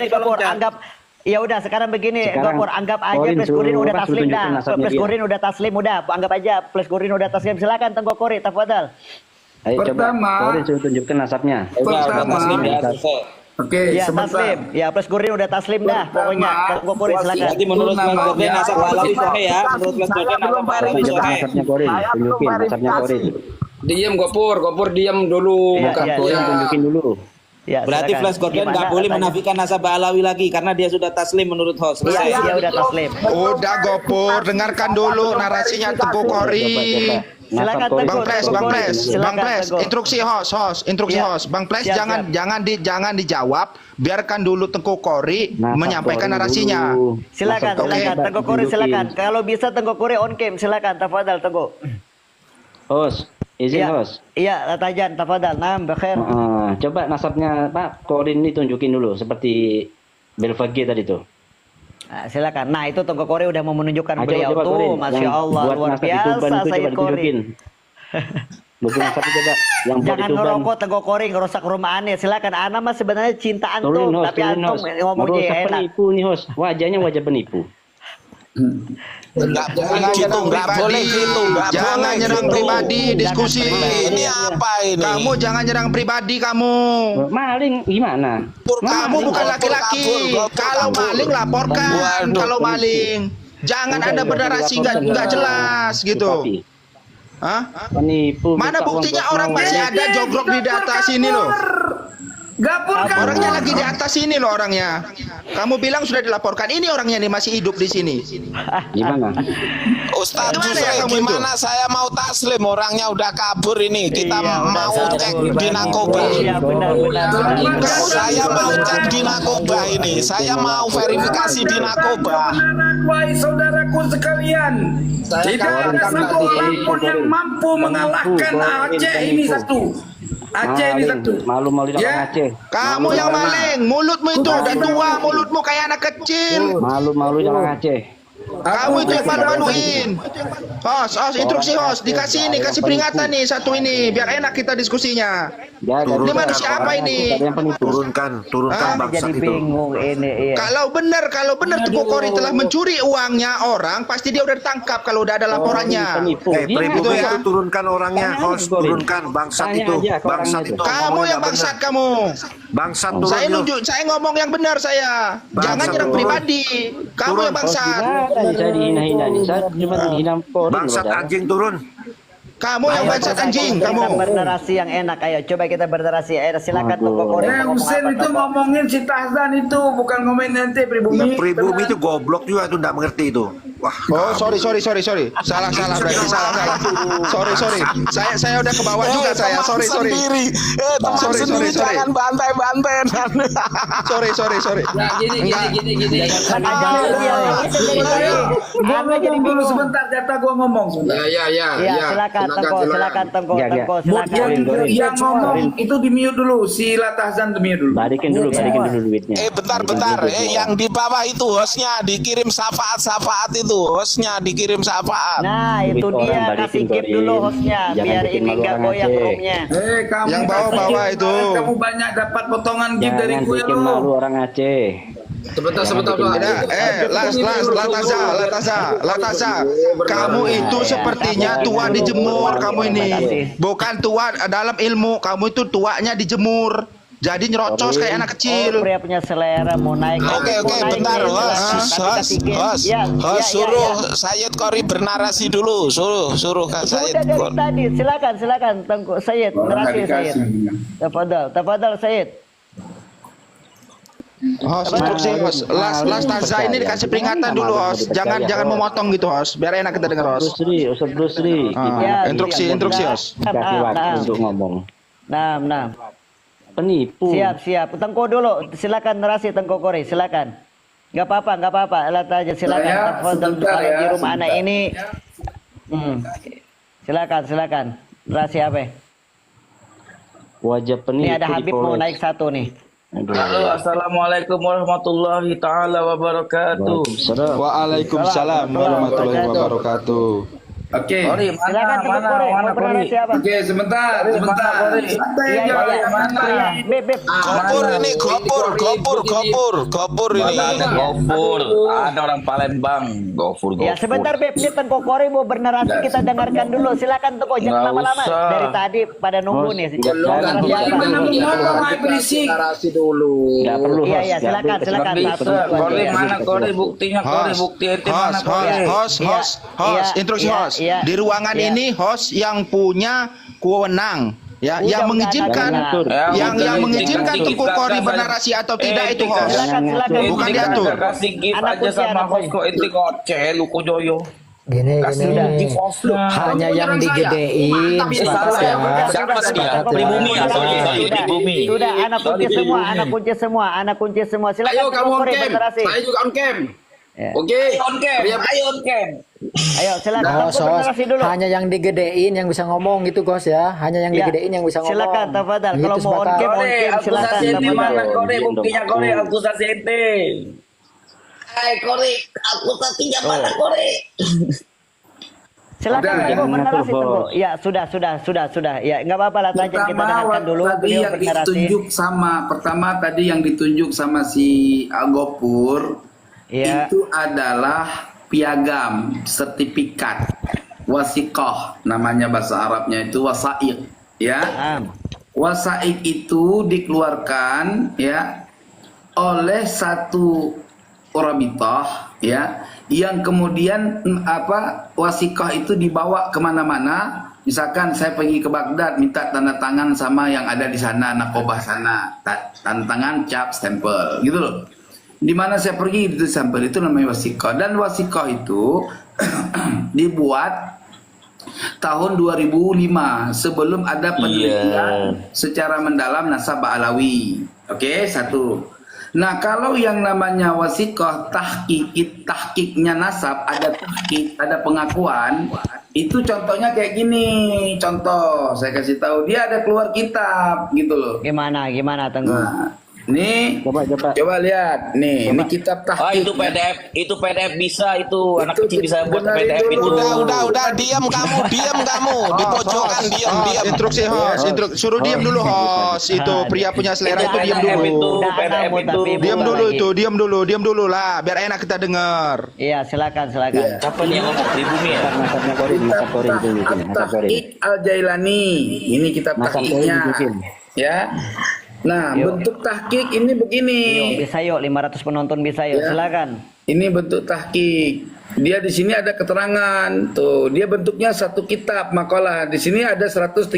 Gopur, anggap ya udah sekarang begini, Gopur, anggap aja Plus Kurin udah taslim dah. Plus Kurin udah taslim udah, anggap aja Plus Kurin udah taslim. Silakan Tengku Kori, tafadhal. Ayo Pertama, coba Korin suruh tunjukkan nasabnya. Pertama, oke, Ya sebentar. taslim, ya Plus Kurin udah taslim dah. Pokoknya Tengku Kori silakan. Berarti menurut Mas Gorden nasab Alawi sahih ya. Menurut Mas Gorden nasab Alawi Tunjukkan sahih. nasabnya Korin, tunjukin nasabnya Korin. Diam Gopur diam dulu. Iya, Bukan iya, Korin iya. tunjukin dulu. Ya, Berarti silakan. Flash Gordon nggak Gimana boleh katanya? menafikan nasab Alawi lagi karena dia sudah taslim menurut host. Iya, Selesai. dia udah taslim. Udah Gopur, dengarkan dulu narasinya Tengku Kori. Silakan, Nasab Korin. Tengku. Bang Pres, Bang Pres, Silakan, Bang Pres, Tengku. instruksi host, instruksi Iya. host. Bang Pres Siap, jangan dijawab, biarkan dulu Tengku Kori Nasab menyampaikan Korin narasinya. dulu. Silakan, Nasab Korin silakan coba Tengku Kori tunjukin. silakan. Kalau bisa Tengku Kori on cam, silakan tafadhal Tengku. Host, izin Iya, host. iya, Tajan, tafadhal. Naam, bakhair. Coba nasabnya Pak Korin ini tunjukin dulu seperti Belvagi tadi tuh. Nah, silakan. Nah, itu Tengku Kori udah mau menunjukkan Ayo, beliau coba, tuh, Korin. Masya Yang Allah, buat luar nasab di Tuban biasa itu coba Sayyid Kori. ditunjukin. Buku nasab itu coba yang buat di Jangan Tuban. ngerokok Tengku Kori, ngerusak rumah aneh. Silakan. Ana mah sebenarnya cinta antum, Turun host, tapi turun antum host. ngomongnya Merusak enak. penipu nih host. Wajahnya wajah penipu. Enggak boleh Jangan gitu, nyerang enggak boleh pribadi, gitu, enggak jangan boleh nyerang gitu. pribadi, diskusi. Ini apa ini? Kamu jangan nyerang pribadi kamu. Maling gimana? Kamu bukan laki-laki. Kalau maling laporkan. Waduh. Kalau maling, jangan ada bernarasi nggak jelas gitu. Hah? Penipu. Mana minta uang buktinya buat orang mau. masih ada jogrok di atas sini loh. Gapur Orangnya lagi di atas sini loh orangnya. Kamu bilang sudah dilaporkan. Ini orangnya nih masih hidup di sini. Gimana? Ustaz Gimana Jusri, ya kamu gimana saya mau taslim orangnya udah kabur ini. Kita Iya, udah mau kabur, cek Bang. di narkoba. Iya, benar. Saya mau cek di narkoba ini. Saya mau verifikasi di narkoba. Wahai saudaraku sekalian, tidak ada satu orang pun yang mampu mengalahkan Aceh ini satu. Aceh ini satu. Malu-malu orang Ya. Aceh. Kamu yang maling. Mulutmu itu udah tua. Mulutmu kayak anak kecil. Malu-malu orang Aceh. Kamu itu yang malu-maluin. Host, instruksi host. Dikasih ini, kasih peringatan nih satu ini. Biar enak kita diskusinya. Ini manusia apa ini? Turunkan Hah? bangsat Jadi itu. bingung ini. Iya. Kalau benar Tengku Kori telah mencuri uangnya orang, pasti dia udah ditangkap kalau udah ada laporannya. Penipu. Pribumi ya. itu turunkan orangnya, Tanya host, aja, Korin. turunkan bangsat Tanya itu. aja ke Bangsat orangnya itu. Kamu ngomongnya yang nggak bangsat benar. kamu. Bangsat turun Saya yuk. nunjuk, saya ngomong yang benar saya. Jangan Bangsat nyerang turun. pribadi. Kamu Turun. yang bangsat. Saya dihina-hina nih. Saya cuma dihina Korin. Bangsat padahal. anjing turun. Kamu yang bangsat anjing, Kita kamu. bernarasi yang enak. Ayo, coba kita bernarasi. Silakan Aduh. Tengku Kori. Hussein itu ngomongin si Tahzan itu, bukan ngomongin nanti pribumi. Pribumi itu goblok juga itu enggak mengerti itu. Wah, Oh, sorry. Salah berarti salah. Sorry. Saya udah ke bawah juga saya. Sorry. Sendiri. Teman Sorry. sendiri jangan bantai-bantai. Sorry. Nah, gini. Gua ngomong dulu sebentar, jatah gua ngomong sebentar. Ya. Iya, silakan Tengku. Ya, ya. Tengku, silakan. Yang ngomong itu di mute dulu, si Latahzan di mute dulu. Balikin dulu duitnya. Bentar. Yang di bawah itu hostnya dikirim syafaat itu. Hostnya dikirim syafaat. Nah, itu Duit dia. orang balikin, Kasih keep Korin. dulu hostnya. Jangan Biar bikin ini malu nggak orang goyang Aceh. roomnya. Kamu Yang bawah-bawah itu. Kamu banyak dapat potongan gift dari Jangan gue bikin malu lo. orang Aceh. Sebentar. Lataza. Kamu itu sepertinya tua dijemur kamu ini. Bukan tua dalam ilmu. Kamu itu tuanya dijemur. Jadi nyerocos kayak anak Oh, kecil. pria punya selera mau naik. Oke, mau naik bentar, nih, host, tapi kasih game. Ya, suruh Sayyid Kori bernarasi dulu, suruh Kak Sayyid Sudah dari Kori. tadi, silakan Tengku Sayyid, narasi Sayyid. Tafadhal Sayyid. Host, instruksi host. Last Taza ini dikasih peringatan dulu host. Jangan memotong gitu host. Biar enak kita denger host. Ustaz Brusri. Ya, Instruksi host. Kasih waktu untuk ngomong. Nah. Penipu. Siap. Tengku dulu, silakan narasi Tengku Kori, silakan. Gak apa-apa. Lihat aja silakan. Saya Tafadhal sebentar kalau ya, di rumah anak sebentar. ini. Silakan. Narasi apa? Wajah penipu. Ini ada Habib mau dipoles. naik satu nih. Aduh. Halo, assalamualaikum warahmatullahi taala wabarakatuh. Waalaikumsalam. Waalaikumsalam warahmatullahi wabarakatuh. Oke. Silakan Tengku Kore, mau bernarasi apa? Oke, sebentar. Santai Iya, aja. iya, iya. Beb. Gopur ini, gopur ini. Gopur, ada orang Palembang, Gopur. Ya sebentar Beb, ini Tengku Kore mau bernarasi, kita dengarkan dulu. Silakan Tengku, jangan Nggak lama-lama. usah. Dari tadi pada nunggu nih. Narasi berisik. dulu. Nggak perlu Iya, host. iya, Nggak silakan, perlu. silakan. Satu, dua, Kore tiga. mana Kore buktinya, Kore bukti ente mana Kore? Host, instruksi Iya, host. iya. Di ruangan Iya. ini host yang punya kewenang, ya, Udah, yang udah, mengizinkan, ada. yang udah, mengizinkan udah, Tengku kita Kori kan- bernarasi atau tidak itu host. Silakan. Bukan Ente diatur. kan kasih gift Anak aja kunci, sama anak host kunci. kok ente ngoceh lu kok joyo. Gini, Kasih gift host lu. hanya yang digedein Siapa sih dia? Pribumi atau pribumi? Sudah, anak kunci semua. Silakan Ayo kamu Tengku on Kore cam. bernarasi. Saya juga on cam. Ya. Oke. On cam, ayo on cam. Ayo, silakan Oh, Tengku bernarasi dulu. hanya yang digedein yang bisa ngomong gitu Gos ya. Hanya yang Ya. digedein yang bisa ngomong. Silakan, tafadhal. Gitu, Kalau mau on sepakat. cam, Kore, silakan. akusasi ente Tafadhal. mana Kore? Buktinya Kore, akusasi ente. Hai Kore, akusasinya mana Kore? Silakan Udah, Tengku jangan bernarasi ngatur, Tengku. Bos. Ya, sudah. Ya, enggak apa-apa lah saja kita dengarkan dulu tadi beliau yang bernarasi. ditunjuk tadi yang ditunjuk sama si Gopur Iya. itu adalah piagam sertifikat wasiqah, namanya bahasa Arabnya itu wasaik, ya. Paham. Wasaik itu dikeluarkan ya oleh satu rabithah ya, yang kemudian wasikah itu dibawa kemana-mana. Misalkan saya pergi ke Baghdad minta tanda tangan sama yang ada di sana, nakobah sana, tanda tangan, cap, stempel gitu loh. Di mana saya pergi itu stempel, itu namanya wasikah. Dan wasikah itu dibuat tahun 2005 sebelum ada penelitian secara mendalam nasab Alawi. Oke, satu. Nah, kalau yang namanya wasikah tahqiqnya nasab, ada tahqiq, ada pengakuan, itu contohnya kayak gini. Contoh, saya kasih tahu, dia ada keluar kitab gitu loh. Gimana Tengku? Nah, nih Coba. coba lihat nih, ini kitab Oh, tahqiq. itu PDF bisa itu anak Itu kecil bisa buat benar PDF itu. itu. Udah, diam kamu. Di pojokan diam. Instruksi host, suruh diam dulu host. Itu pria punya selera itu diam dulu. PDF itu. Diam dulu lah, biar enak kita dengar. Iya, silakan. Siapa nih yang ngomong pribumi ya? Nasabnya Kori, nasab Kori itu bikin. Nasab Kori. Tahqiq Al-Jailani. Ini kitab Nasab Kori tahqiqnya. dibikin. Ya. Nah, bentuk tahqiq ini begini. Bisa yuk 500 penonton bisa yuk. Ya. Silakan. Ini bentuk tahqiq. Dia di sini ada keterangan. Tuh, dia bentuknya satu kitab makalah. Di sini ada 132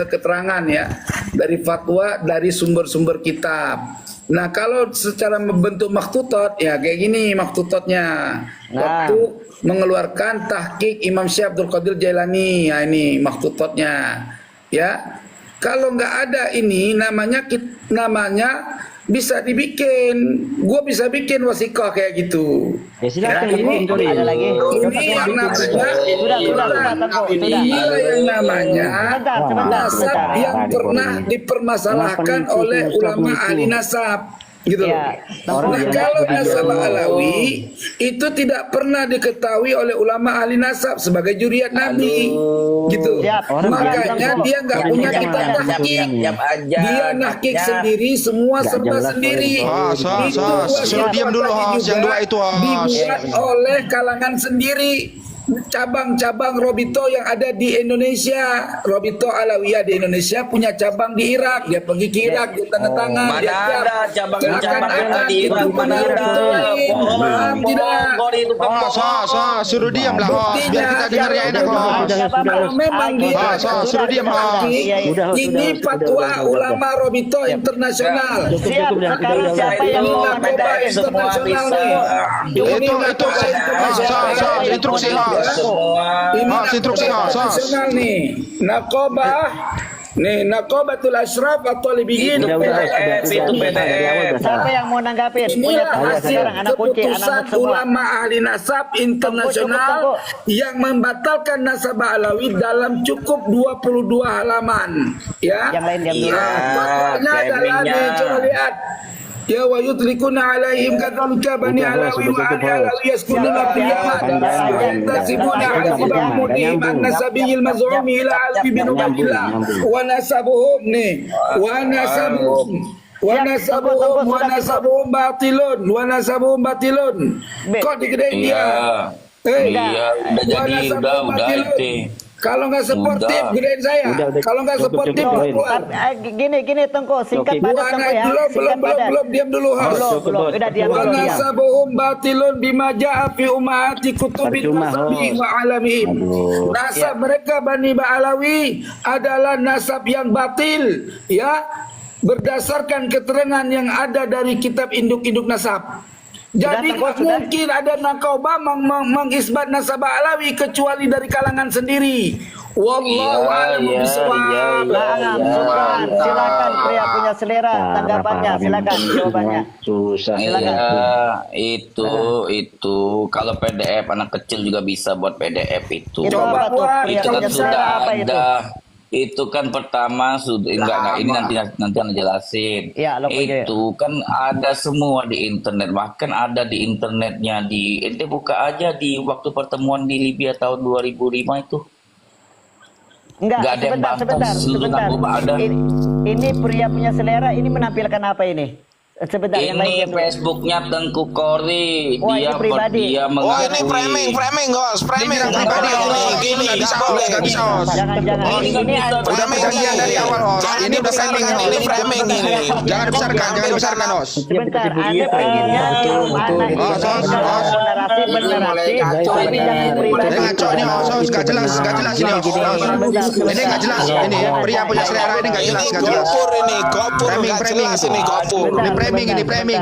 keterangan ya dari fatwa dari sumber-sumber kitab. Nah, kalau secara membentuk maktutot ya kayak gini maktutotnya. Nah. Waktu mengeluarkan tahqiq Imam Syekh Abdul Qadir Jailani. Ya ini maktutotnya. Ya. Kalau nggak ada ini namanya bisa dibikin. Gua bisa bikin wasikah kayak gitu. Ya silakan. Ya, ini Kori. Ada lagi. yang namanya Sudah, inilah yang namanya Sebentar. nasab yang pernah dipermasalahkan oleh ulama ahli nasab gitu loh. Ya, Nah, kalau nasab Alawi itu tidak pernah diketahui oleh ulama ahli nasab sebagai juriat Nabi gitu. Siap. Makanya dia nggak punya kitab tahqiq. Dia nahqiq sendiri, semua serba sendiri. Host. Itu Suruh diam dulu host. Yang dua itu host. dibuat oleh kalangan sendiri. Cabang-cabang Robito yang ada di Indonesia, Robito Alawiyah di Indonesia punya cabang di Irak. Dia pergi ke Irak, dia tanda tangan, Mana dia ada cabang-cabang di itu Irak, mana benar ada. Paham tidak? Kori itu Host, suruh diam lah host. Biar kita dengar yang enak host. Kalau memang dia Suruh diam host. ini fatwa ulama Robito internasional. Siap. Sekarang siapa yang mau Narkoba semua internasional bisa. nih. Ini narkoba internasional. Instruksi host. Ini Instruksi host. nasional nih. Nakobatul Ashraf atau Libiyin. Itu PDF. Siapa yang mau nanggapin? Punya Inilah teman hasil sekarang anak kunci, keputusan anak semua. ulama ahli nasab internasional yang membatalkan nasab Alawi dalam cukup 22 halaman. Ya. Yang lain diam dulu. Fatwanya adalah nih, coba lihat. Ya wa yutlikuna alaihim kadzalika bani alawi wa ali alawi yaskununa fil yaman yantasibuna hasba mudhim an nasabiyil maz'umi ila alfi bin ubaydillah wa nasabuhum nih wa nasabuhum batilun kok digedein dia Udah jadi, udah itu. kalau nggak sportif gedein saya kalau nggak sportif keluar. Gini Tengku, singkat padat Tengku ya. Belum, diam dulu Belum, udah diam wa dulu. nasabuhum batilun bima ja'a fi ummahati kutubin nasabi wa alamihim. Nasab mereka Bani Ba'alawi adalah nasab yang batil ya, berdasarkan keterangan yang ada dari kitab induk-induk nasab. Jadi Sudah, mungkin ada narkoba mengisbat nasab Alawi kecuali dari kalangan sendiri. Wallahu a'lam bishawab. Silakan pria punya selera, tanggapannya silakan jawabannya. Susah. Itu kalau PDF anak kecil juga bisa buat PDF itu. Itu apa tuh? Pria Itu kan punya selera sudah apa itu? ada. Itu kan pertama sudah enggak ini nanti Anda jelasin. Ya, itu kan ada semua di internet, bahkan ada di internetnya di ente buka aja di waktu pertemuan di Libya tahun 2005 itu. Enggak, ada yang bantah seluruh narkoba ada. Ini pria punya selera, ini menampilkan apa ini? Sebentar, yang lain. Ini Facebooknya Tengku Kori. Oh, ini pribadi. Dia Oh ini framing Gos, framing pribadi ini Nggak bisa, Os. Jangan. Ini Udah perjanjian dari awal, Os. Ini udah framing ini framing ini. Jangan dibesarkan, Os. Sebentar, Anda pengennya narasi benerasi, tapi jangan pribadi. Ini ngaco nih, Os. Nggak jelas ini, Os. Ini nggak jelas. Ini pria punya selera ini nggak jelas. Gopur nggak jelas ini Gopur. Ini framing.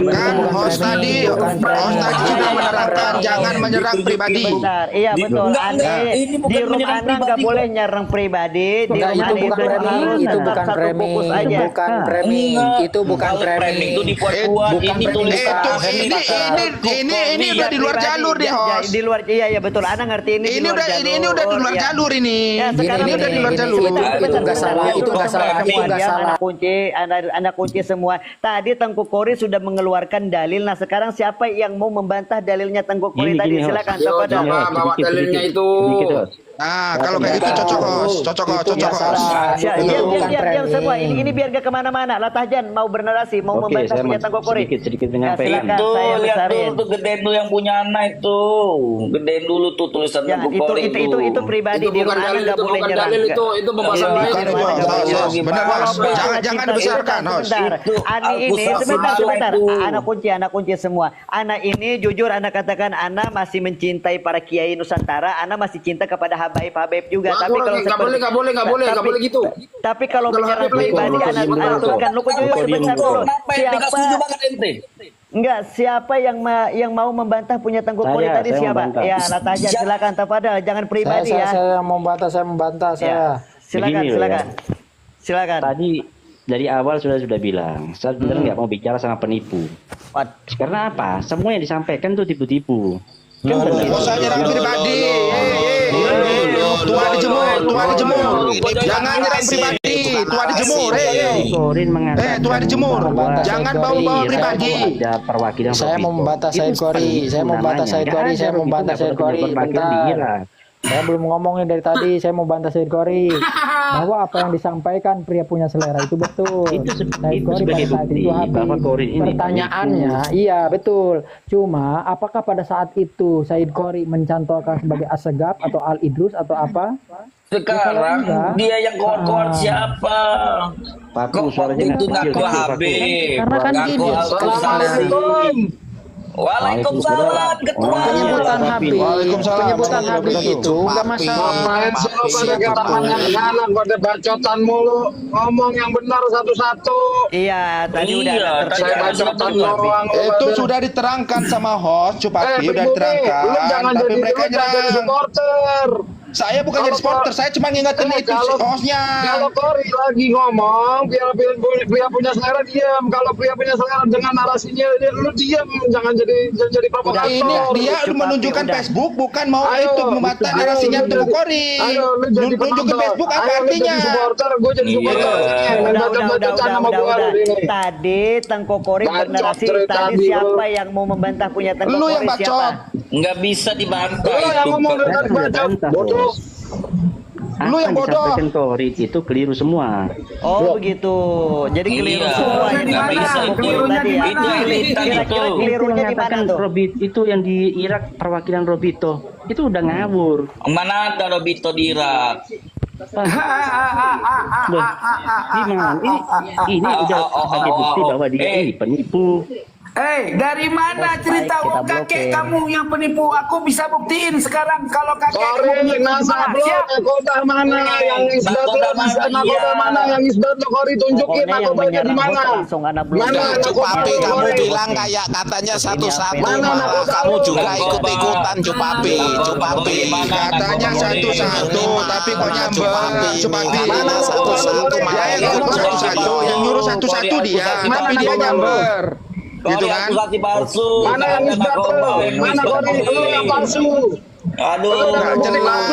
Kan host tadi sudah menerangkan jangan menyerang pribadi. Bentar, iya betul. Di rumah Anda nggak boleh nyerang pribadi. Di Bukan, rumah itu bukan framing, itu bukan framing, bukan framing, itu bukan framing. Itu dibuat-buat, ini tulisan. Ini udah di luar jalur deh, host. Di luar, iya betul. Anda ngerti ini. Ini udah di luar jalur ini. Ini udah di luar jalur. Itu nggak salah, itu nggak salah. Anda kunci semua. Tadi Tengku Kori sudah mengeluarkan dalil. Nah sekarang siapa yang mau membantah dalilnya Tengku Kori tadi? Silakan. Bawa dalilnya itu. Nah, kalau kayak gitu cocok, host. Diam semua. Ini biar gak kemana-mana. Latahjan mau bernarasi, mau membantah punya Tengku Kori. Sedikit menyampaikan. Silakan, saya Lihat besarin. dulu tuh gedein dulu yang punya anak itu. Gedein dulu tuh tulisan Tengku Kori Itu pribadi. Itu Di bukan rumah Anda dalil, nggak itu boleh bukan nyerang. dalil itu pembahasan lain. Benar, host. Jangan dibesarkan, host. Sebentar. Anak kunci semua. Anak ini jujur anak katakan anak masih mencintai para kiai Nusantara. Anak masih cinta kepada habaib juga. Tapi kalau nggak boleh gitu. Tapi kalau menyerang pribadi anak tuliskan lu jujur sebentar dulu. Siapa yang mau membantah punya Tengku Kori tadi siapa? Ya, Latahjan silakan Tafadhal, jangan pribadi ya. Saya membantah saya. Silakan. Tadi dari awal sudah bilang, saya sebenarnya nggak mau bicara sama penipu. Karena apa? Semua yang disampaikan tuh tipu-tipu. Nggak usah nyerang pribadi. Tua dijemur. Jangan nyerang pribadi. Tua dijemur. Tua dijemur. Jangan bawa pribadi. Ada perwakilan. Saya mau membantah Said Kori. Bentar. Saya belum ngomongin dari tadi, saya mau bantah Said Kori bahwa apa yang disampaikan pria punya selera itu betul. Said Kori pada saat itu habis. Pertanyaannya, iya betul. Cuma apakah pada saat itu Said Kori mencantolkan sebagai Assegaf atau Al Idrus atau apa? Sekarang dia yang kuat siapa? Paku suaranya itu ngaku Habib. Karena kan gini. Waalaikumsalam ketua. Penyebutan Habib. Penyebutan Habib itu enggak masalah. Main solo pada ketangannya kanan, pada bacotan mulu. Ngomong yang benar satu-satu. Iya, tadi udah Saya bacotan doang. Itu sudah diterangkan sama host, Cupaki udah diterangkan. Lu jangan Tapi jadi mereka jadi supporter. Saya bukan jadi supporter, saya cuma ngingetin itu hostnya. Kalau Kori lagi ngomong, pria punya selera diam. Kalau pria punya selera dengan narasinya, lu diam, jangan jadi provokator. Ini dia menunjukkan Facebook, bukan mau itu membantah narasinya Tengku Kori. Nunjukin Facebook apa artinya? Supporter, gue jadi supporter. Udah. Tadi Tengku Kori bernarasi, tadi siapa yang mau membantah punya Tengku Kori? Lu yang bacot. Nggak bisa dibantah. Lu yang ngomong dengan bacot, bodoh. Lu yang bodoh. Disampaikan Kori itu keliru semua. Oh begitu. Jadi keliru semua yang disampaikan Kelirunya tadi ya. itu elitan itu. Kira-kira kelirunya di mana tuh? Robit itu yang di Irak perwakilan Robito itu udah ngawur. Mana ada Robito di Irak? Loh, gimana? Ini udah sebagai bukti bahwa dia ini penipu. Dari mana cerita kita kakek blokir. kamu yang penipu? Aku bisa buktiin sekarang kalau kakek Kori, nasablo, nakoda mana yang isbat lo, nakoda mana yang isbat lo, Kori tunjukin Pokoknya yang nakodanya di menyerang mana? bot langsung anak blok. Mana Cupapi nakoda, kamu Kori? bilang kayak katanya satu-satu, Mana malah nakoda kamu lu? juga ikut-ikutan Cupapi. Katanya satu-satu, tapi kok nyamber. Cupapi. Mana satu-satu malah Dia yang ikut satu-satu, yang nyuruh satu-satu dia, tapi dia nyamber. Gitu kan? Akusasi palsu. Mana yang isbat lo? Mana Kori? Lu yang palsu. Aduh. Nggak jelas.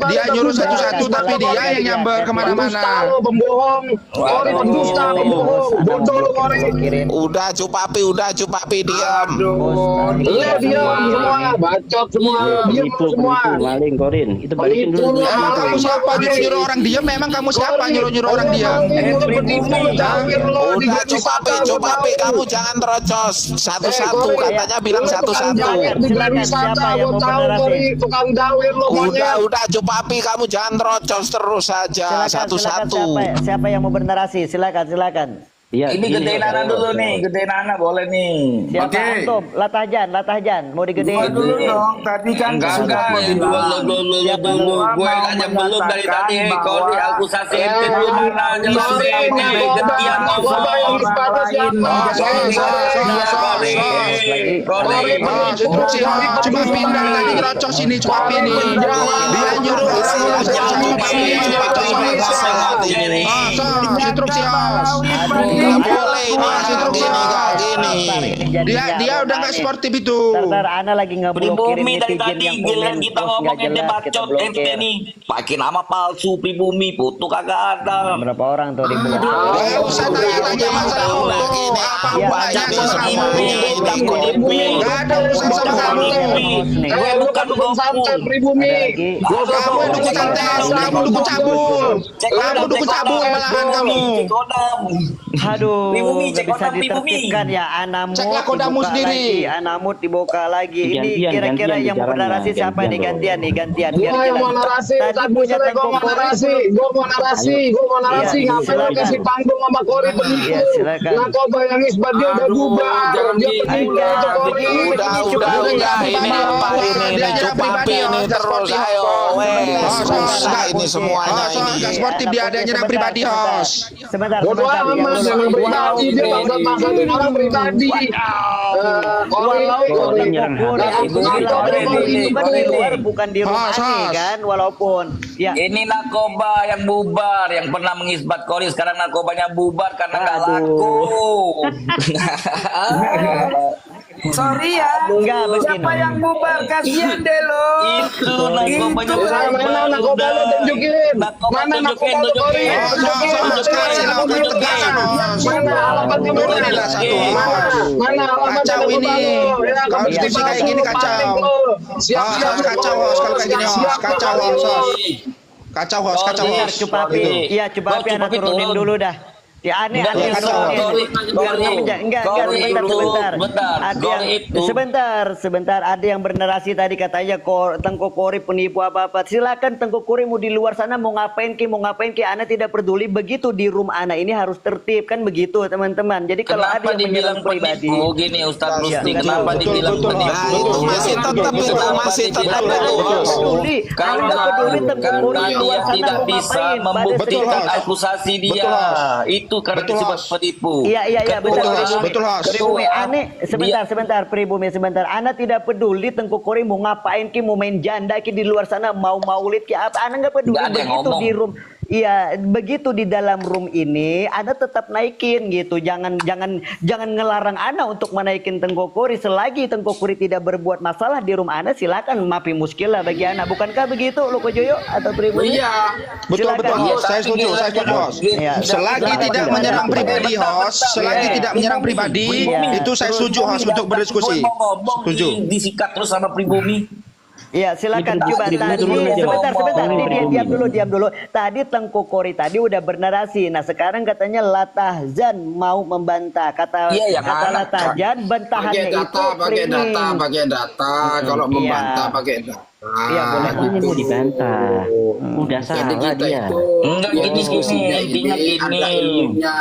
Dia nyuruh satu-satu, tapi dia yang nyamber Pendusta kemana-mana. lo, pembohong. Kori pendusta, pembohong. Bodoh lo, Kori. Udah Cupapi diam. Lu diam semua, bacot semua, diam Penipu, semua. maling Korin. Itu balikin dulu. Emang kamu siapa nyuruh orang diam? Memang kamu siapa nyuruh orang diam? Udah Cupapi kamu jangan terocos. Satu-satu katanya bilang satu-satu. Tukang dawir lo monyet. Udah Cupapi kamu jangan terocos terus saja satu-satu. Siapa yang mau bernarasi? Silakan. Ya, Ini gedein Nana dulu nih, gedein Nana boleh nih. Siapa antum? Latahjan, mau digedein. dulu dong. Tadi kan sudah Dulu. Gue aja belum dari tadi. Kori akusasi itu dulu mana aja lo ini. Getian Nakoda yang isbatnya siapa? Kori. Instruksi cuma pindah tadi ngerocos ini Cupapi nih. Dia nyuruh instruksi Nggak boleh ini kayak gini. Dia udah nggak sportif itu. Ntar Ana lagi ngeblokirin Pribumi dari netizen tadi yang giliran komen kita post nggak ngomongin jelas, debat kita bacot blokir. ente nih. Pakai nama palsu Pribumi, foto kagak ada. Berapa orang tuh di blok? Nggak usah tanya masalah foto. Apa hubungannya sama kamu? Nggak ada urusan sama kamu. Gue bukan santet gopul. pribumi. Kamu dukun santet, kamu dukun cabul. Kamu dukun cabul malahan kamu. Aduh, Pribumi, nggak cek bisa otak Pribumi. ditertibkan ya. Anamut Ceklah kodamu dibuka sendiri. lagi, Anamut dibuka lagi. Ini Gantian, kira-kira gantian yang mau bicaranya, narasi siapa nih? gantian Gantian. Gua yang mau narasi, tadi punya sore gua mau narasi, gua mau narasi, Iya, ngapain lo silakan. kasih panggung sama Kori penipu? Iya, silakan. Nakoba yang isbat dia udah bubar, dia penipu itu Kori. Udah ini apa ini Cupapi ini terus ayo susah ini semuanya ini. Nggak sportif dia ada nyerang pribadi host. Sebentar. Bodoh amat yang pribadi dia maksud-maksutin orang pribadi. Kori, Walaupun nyerang Kori, hati. aku bilang itu kan di luar bukan di rumah Hos. nih kan, walaupun ya. Ini narkoba yang bubar, yang pernah mengisbat Kori sekarang narkobanya bubar karena nggak laku. sorry ya. Enggak begini. Siapa yang bubar? Kasihan deh lo. Itu narkobanya Mana nakoba lo tunjukin? Mana nakoba lo Kori? Mana alamatnya Mana alamatnya Kacau ini. Kalau diskusi kayak gini kacau. Siap-siap Kacau host kalau kayak gini host. Kacau host. Kacau host. Cupapi. Iya, Cupapi anak turunin dulu dah. Ya aneh Enggak, yang turunin. Enggak, sebentar. Ada yang bernarasi tadi katanya Tengku Kori penipu apa-apa. Silakan Tengku Kori mau di luar sana mau ngapain ki, Ana tidak peduli. Begitu di room Ana ini harus tertib kan begitu teman-teman. Jadi kalau ada yang menyerang pribadi. Gini Ustaz Rusti, kenapa dibilang penipu? Itu masih tetap itu peduli. Karena Tengku Kori di luar dia sana tidak mau bisa ngapain? membuktikan akusasi dia. Itu itu karena Betul, disebut Host. penipu. Iya, betul. Betul, Host. Pribumi, aneh sebentar, Pribumi sebentar. Ana tidak peduli Tengku Kori mau ngapain ki, mau main janda ki di luar sana, mau maulid ki apa, Ana nggak peduli. Nggak ada yang Begitu ngomong. di room, iya, begitu di dalam room ini, Ana tetap naikin gitu. Jangan ngelarang Ana untuk menaikin Tengku Kori selagi Tengku Kori tidak berbuat masalah di room Ana, silakan maafin muskilah bagi Ana. Bukankah begitu, Loko Joyo atau Pribumi? Iya. Betul, Silakan. Host. Saya setuju, Host. Iya. Selagi Silakan. tidak menyerang pribadi, Host. Selagi Iya. tidak menyerang pribadi, Iya. itu saya setuju, Host, untuk berdiskusi. Setuju. Disikat terus sama pribumi. Iya, silakan Ini coba turun tadi. dulu aja, Sebentar. Bang. Ini diam dulu. Tadi Tengku Kori tadi udah bernarasi. Nah, sekarang katanya Latahzan mau membantah. Kata Iya, yang kata anak. Latahzan bantahannya itu pakai framing. data. Kalau Iya. membantah pakai data. Iya, boleh. Ini mau dibantah. Udah Jadi salah kita dia. itu Enggak gini intinya ada gini. ilmunya.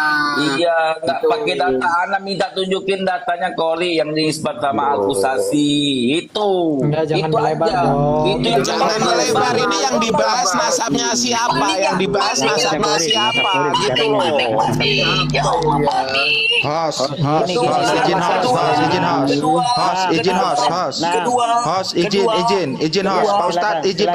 Iya, nggak Itu. pakai data. Ana minta tunjukin datanya Kori yang diisbat sama akusasi itu. Enggak, jangan itu melebar aja. dong. Itu yang Jangan melebar, ini yang dibahas nasabnya siapa, yang dibahas nasabnya siapa, gitu loh. Host, izin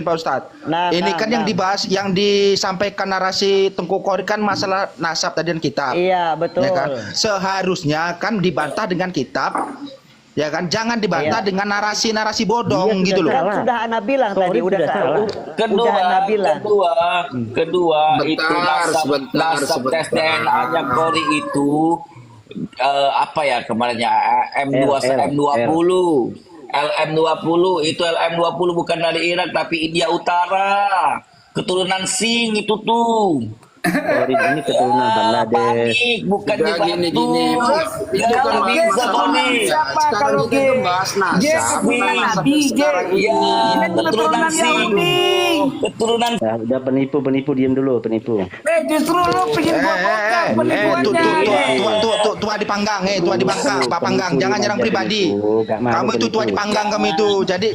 Pak Ustadz. Ini kan yang dibahas, yang disampaikan narasi Tengku Kori kan masalah nasab tadi dan kitab. Iya, betul. Ya kan? Seharusnya kan dibantah dengan kitab. Ya kan, jangan dibantah dengan narasi-narasi bodong Iya, gitu loh. salah. Sudah Ana bilang tadi, Kori sudah salah. udah Ana bilang. Kedua itu Sebentar. nasab tes DNA-nya Kori itu apa ya kemarinnya LM20 itu LM20 bukan dari Irak tapi India Utara, keturunan Sing itu tuh. Kori ini keturunan Bangladesh. Panik, bukan Udah dibantu. gini. Itu kan bisa Tony. siapa kalau dia bahas nasab, bukan nasab sekarang ini. Keturunan Sing. Keturunan Udah penipu diam dulu, penipu. Justru lu bikin gua bongkar penipuannya. Tua dipanggang, Pak Panggang, jangan nyerang pribadi. Kamu itu tua dipanggang kamu itu.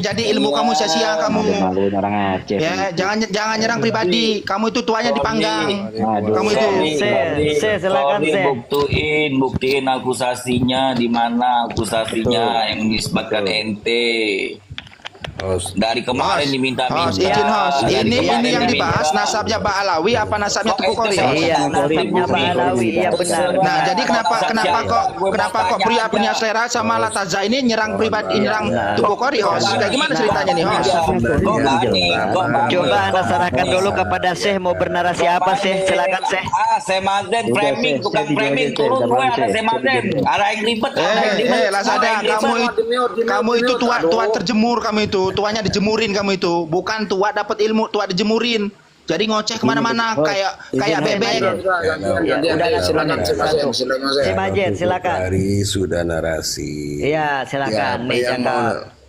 Jadi ilmu kamu sia-sia kamu. Malu orang Aceh. Ya, jangan nyerang pribadi. Kamu itu tuanya dipanggang. Aduh. Kamu itu. Silakan, Kori, Se. buktiin akusasinya di mana akusasinya yang disebutkan ente. Dari kemarin diminta-minta. Izin host. Dari Ini kemarin yang diminta. dibahas nasabnya Pak Alawi apa nasabnya Tengku Kori? Host? Iya, nasabnya Pak Alawi. Iya, benar. Nah, jadi kenapa kok pria punya selera sama Lataza ini nyerang pribadi, nyerang Tengku Kori, Host? Kayak gimana ceritanya nih, Host? Coba Anda sarankan dulu kepada Syekh mau bernarasi apa, Syekh? Silakan, Syekh. Syekh Mazen framing, tukang framing turun gue ada Syekh Mazen. Ada yang ribet, Lazada, kamu itu tua terjemur, kamu itu tuanya dijemurin, kamu itu bukan tua dapat ilmu, tua dijemurin. Jadi ngoceh kemana-mana kayak bebek. Syekh Majen, silakan. Hari sudah narasi. Iya, silakan.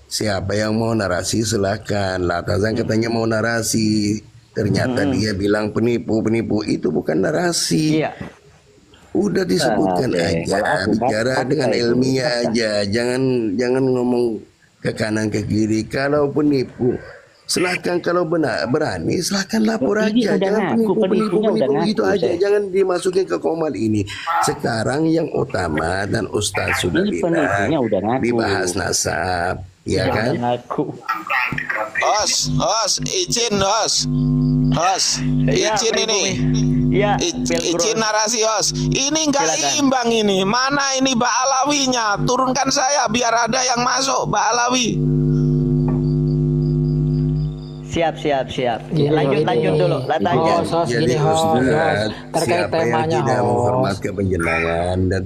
Siapa yang mau narasi silakan. Latazan katanya mau narasi. Ternyata dia bilang penipu itu bukan narasi. Iya. Udah disebutkan aja, bicara dengan ilmiah aja. Jangan ngomong ke kanan ke kiri. Kalau penipu, silahkan. Kalau berani silahkan lapor aja. Jangan penipu itu aja. Jangan dimasukin ke komal ini. Sekarang yang utama dan Ustadz sudah bilang dibahas nasab, ya kan? Host, izin ini. Iya, Izin narasi, Host. Ini nggak imbang ini. Mana ini Mbak Alawinya? Turunkan saya biar ada yang masuk, Mbak Alawi. Siap. Lanjut dulu. Jadi Ustaz, terkait siapa yang temanya, tidak Host. menghormat ke penjenengan dan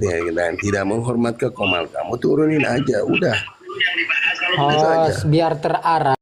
tidak menghormat ke komal, kamu turunin aja, udah. Host, biar terarah.